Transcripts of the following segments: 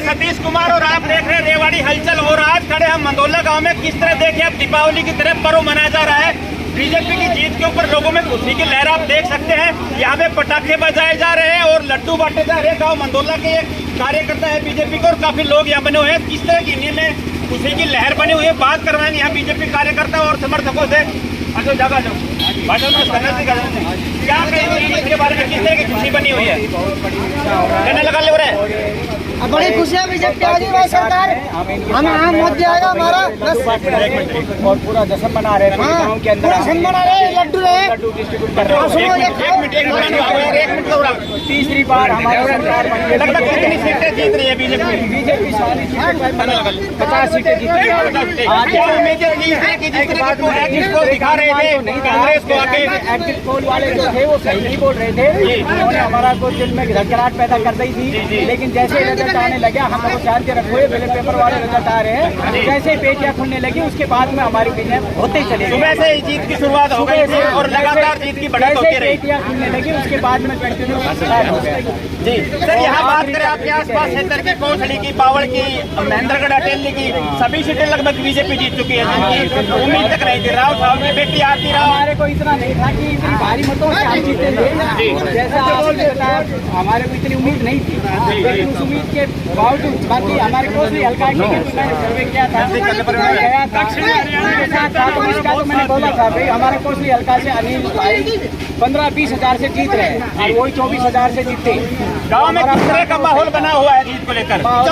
सतीश कुमार और आप देख रहे हैं रेवाड़ी हलचल। और आज खड़े हम मंदोला गांव में। किस तरह देखिए अब दीपावली की तरह पर्व मनाया जा रहा है। बीजेपी की जीत के ऊपर लोगों में खुशी की लहर आप देख सकते हैं। यहाँ पे पटाखे बजाए जा रहे हैं और लड्डू बांटे जा रहे हैं। गाँव मंदोला के एक कार्यकर्ता है बीजेपी को और काफी लोग यहाँ बने हुए हैं। किस तरह की में खुशी की लहर बनी हुई है, बात करवाएंगे यहाँ बीजेपी कार्यकर्ता और समर्थकों से। क्या कहेंगे इसके बारे में, किस तरह की खुशी बनी हुई है? कहने लगा ले रहे हैं बड़ी खुशी है बीजेपी आ गई भाई सरकार। हम मोदी आएगा हमारा और पूरा जश्न मना रहे हैं गांव के अंदर। जश्न मना रहे लड्डू डिस्ट्रीब्यूट कर रहे हैं। तीसरी बार हमारी सरकार बनी है। लगभग कितनी सीटें जीत रही है बीजेपी? बीजेपी सारी सीटें 50 सीटें जीत रही है। दिखा रहे थे कांग्रेस को आके एग्जिट पोल वाले जो थे वो सही नहीं बोल रहे थे। उन्होंने हमारा को दिल में घबराहट पैदा कर दी थी। लेकिन जैसे रिजल्ट आने लगे, हम लोग शांति रखोगे, पहले पेपर वाले रिजल्ट आ रहे हैं। जैसे ही पेटियां खुलने लगी उसके बाद में हमारी विजय होते ही चले। सुबह से जीत की शुरुआत हो गई थी और लगातार जीत की बढ़त होती रही। पेटियां खुलने लगी उसके बाद में कंटिन्यू हो गया। जी सर, यहाँ बात करें आपके आसपास क्षेत्र की, कोसड़ी की, बावड़ की, महेंद्रगढ़ अटेली की, सभी सीटें लगभग बीजेपी जीत चुकी है। जिनकी उम्मीद तक नहीं थी। राव साहब की बेटी आती राव, हमारे को इतना नहीं था कि इतनी भारी मतों से हम जीतेंगे। जैसा आपने बताया, हमारे को इतनी उम्मीद नहीं थी। लेकिन उस उम्मीद के बावजूद बाकी हमारे को भी हल्का मैंने सर्वे किया था, गया था उनके साथ तो मैंने बोला था भाई हमारे कोसली हल्का से अनिल भाई 15-20 हजार से जीत रहे हैं और वही 24 हजार से जीते। गाँव में किस तरह का माहौल बना हुआ है जीत को लेकर? बहुत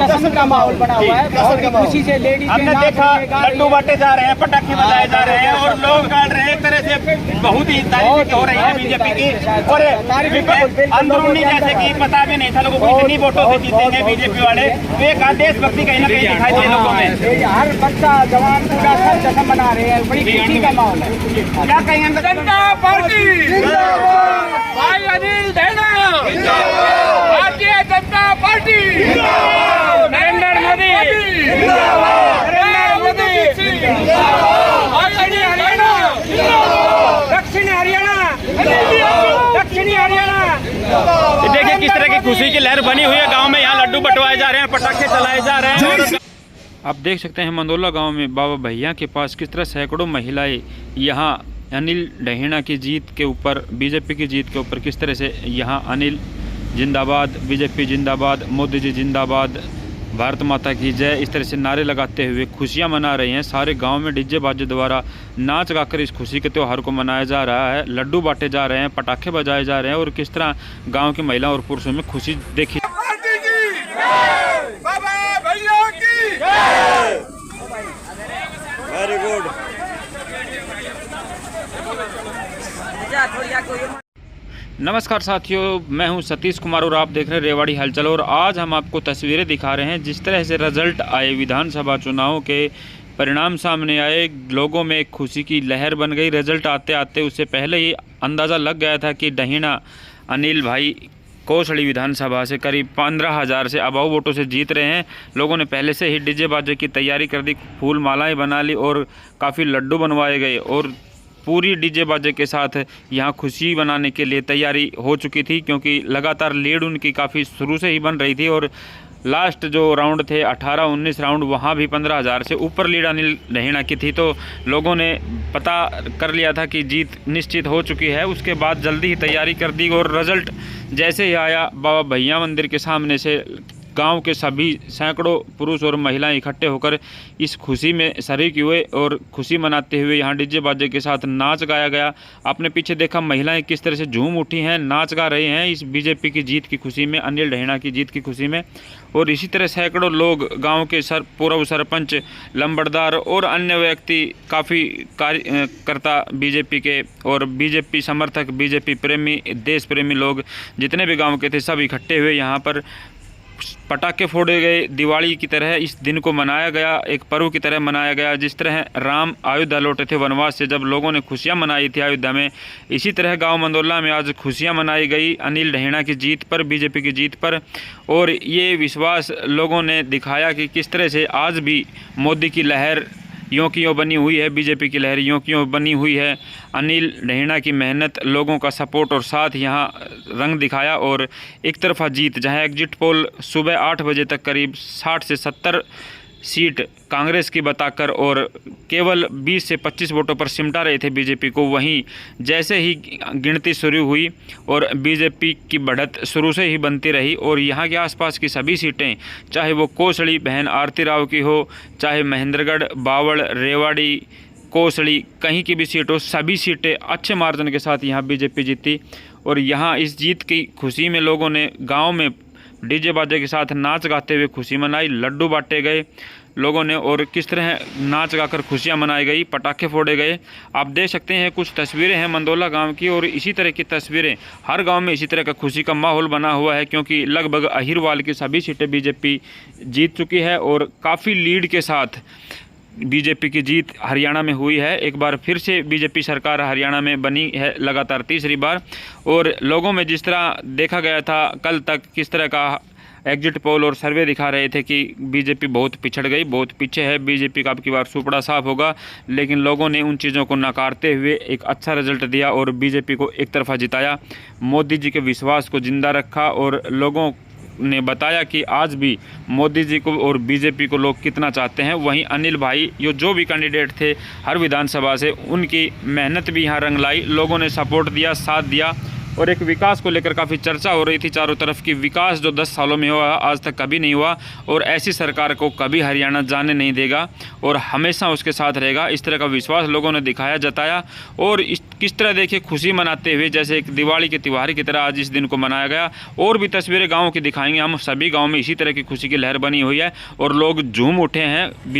जश्न का माहौल बना हुआ है। बहुत खुशी से लेडीज हमने देखा लड्डू बांटे जा रहे हैं, पटाखे बजाए जा रहे हैं और लोग गाड़ रहे हैं। एक तरह से बहुत ही तारीफ हो रही है बीजेपी की। और अंदरूनी जैसे कि पता भी नहीं था लोगों को कितनी वोटों से जीतेंगे बीजेपी वाले। तो एक देशभक्ति कहीं ना कहीं दिखाई दे लोगों में। हर बच्चा जवान पूरा सब जश्न मना रहे हैं। बड़ी खुशी का माहौल है। क्या कहेंगे? जनता पार्टी भाई अनिल ढेना, भारतीय जनता पार्टी, नरेंद्र मोदी, दक्षिणी हरियाणा। देखिए किस तरह की खुशी की लहर बनी हुई है गांव में। यहाँ लड्डू बंटवाए जा रहे हैं, पटाखे चलाए जा रहे हैं। आप देख सकते हैं मंदोला गांव में बाबा भैया के पास किस तरह सैकड़ों महिलाएं यहाँ अनिल ढहेणा की जीत के ऊपर, बीजेपी की जीत के ऊपर किस तरह से यहाँ अनिल जिंदाबाद, बीजेपी जिंदाबाद, मोदी जी जिंदाबाद, भारत माता की जय, इस तरह से नारे लगाते हुए खुशियाँ मना रही हैं। सारे गांव में डीजे बाजे द्वारा नाच गाकर इस खुशी के त्यौहार को मनाया जा रहा है। लड्डू बांटे जा रहे हैं, पटाखे बजाए जा रहे हैं और किस तरह गांव की महिलाओं और पुरुषों में खुशी देखी। Very good. नमस्कार साथियों, मैं हूं सतीश कुमार और आप देख रहे हैं रेवाड़ी हलचल। और आज हम आपको तस्वीरें दिखा रहे हैं जिस तरह से रिजल्ट आए, विधानसभा चुनावों के परिणाम सामने आए, लोगों में एक खुशी की लहर बन गई। रिजल्ट आते आते उससे पहले ही अंदाज़ा लग गया था कि ढहेणा अनिल भाई कोसड़ी विधानसभा से करीब 15,000 से अबाव वोटों से जीत रहे हैं। लोगों ने पहले से ही डीजे बाजे की तैयारी कर दी, फूल मालाएँ बना ली और काफ़ी लड्डू बनवाए गए और पूरी डीजे बाजे के साथ यहाँ खुशी मनाने के लिए तैयारी हो चुकी थी, क्योंकि लगातार लीड उनकी काफ़ी शुरू से ही बन रही थी। और लास्ट जो राउंड थे 18-19 राउंड, वहाँ भी 15,000 से ऊपर लीड अनिल ढहेणा की थी। तो लोगों ने पता कर लिया था कि जीत निश्चित हो चुकी है। उसके बाद जल्दी ही तैयारी कर दी और रिजल्ट जैसे ही आया, बाबा भैया मंदिर के सामने से गांव के सभी सैकड़ों पुरुष और महिलाएं इकट्ठे होकर इस खुशी में शरीक हुए और खुशी मनाते हुए यहाँ डीजे बाजे के साथ नाच गाया गया। आपने पीछे देखा महिलाएं किस तरह से झूम उठी हैं, नाच गा रहे हैं इस बीजेपी की जीत की खुशी में, अनिल ढहेणा की जीत की खुशी में। और इसी तरह सैकड़ों लोग, गांव के पूर्व सरपंच, लंबड़दार और अन्य व्यक्ति, काफ़ी कार्यकर्ता बीजेपी के और बीजेपी समर्थक, बीजेपी प्रेमी, देश प्रेमी लोग जितने भी गाँव के थे सब इकट्ठे हुए यहाँ पर। पटाखे फोड़े गए, दिवाली की तरह इस दिन को मनाया गया, एक पर्व की तरह मनाया गया। जिस तरह राम अयोध्या लौटे थे वनवास से, जब लोगों ने खुशियां मनाई थी अयोध्या में, इसी तरह गांव मंदोला में आज खुशियां मनाई गई अनिल ढहेणा की जीत पर, बीजेपी की जीत पर। और ये विश्वास लोगों ने दिखाया कि किस तरह से आज भी मोदी की लहर यों की यों बनी हुई है बीजेपी की लहर, यों की यों बनी हुई है। अनिल ढेंगड़ा की मेहनत, लोगों का सपोर्ट और साथ यहाँ रंग दिखाया और एक तरफा जीत, जहाँ एग्जिट पोल सुबह 8 बजे तक करीब 60 से 70 सीट कांग्रेस की बताकर और केवल 20 से 25 वोटों पर सिमटा रहे थे बीजेपी को, वहीं जैसे ही गिनती शुरू हुई और बीजेपी की बढ़त शुरू से ही बनती रही और यहाँ के आसपास की सभी सीटें, चाहे वो कोसड़ी बहन आरती राव की हो, चाहे महेंद्रगढ़, बावड़, रेवाड़ी, कोसड़ी, कहीं की भी सीट हो, सभी सीटें अच्छे मार्जिन के साथ यहाँ बीजेपी जीती। और यहाँ इस जीत की खुशी में लोगों ने गाँव में डीजे बाजे के साथ नाच गाते हुए खुशी मनाई, लड्डू बांटे गए लोगों ने और किस तरह नाच गाकर खुशियां मनाई गई, पटाखे फोड़े गए। आप देख सकते हैं कुछ तस्वीरें हैं मंदोला गांव की और इसी तरह की तस्वीरें हर गांव में इसी तरह का खुशी का माहौल बना हुआ है, क्योंकि लगभग अहिरवाल की सभी सीटें बीजेपी जीत चुकी है और काफ़ी लीड के साथ बीजेपी की जीत हरियाणा में हुई है। एक बार फिर से बीजेपी सरकार हरियाणा में बनी है लगातार तीसरी बार। और लोगों में जिस तरह देखा गया था कल तक, किस तरह का एग्जिट पोल और सर्वे दिखा रहे थे कि बीजेपी बहुत पिछड़ गई, बहुत पीछे है, बीजेपी का अब की बार सुपड़ा साफ होगा, लेकिन लोगों ने उन चीज़ों को नकारते हुए एक अच्छा रिजल्ट दिया और बीजेपी को एक तरफा जिताया। मोदी जी के विश्वास को जिंदा रखा और लोगों ने बताया कि आज भी मोदी जी को और बीजेपी को लोग कितना चाहते हैं। वहीं अनिल भाई जो भी कैंडिडेट थे हर विधानसभा से, उनकी मेहनत भी यहाँ रंग लाई, लोगों ने सपोर्ट दिया, साथ दिया और एक विकास को लेकर काफ़ी चर्चा हो रही थी चारों तरफ की। विकास जो 10 सालों में हुआ आज तक कभी नहीं हुआ और ऐसी सरकार को कभी हरियाणा जाने नहीं देगा और हमेशा उसके साथ रहेगा, इस तरह का विश्वास लोगों ने दिखाया, जताया। और किस तरह देखिए खुशी मनाते हुए जैसे एक दिवाली के त्यौहार की तरह आज इस दिन को मनाया गया। और भी तस्वीरें गाँव की दिखाएंगे हम, सभी गाँव में इसी तरह की खुशी की लहर बनी हुई है और लोग झूम उठे हैं।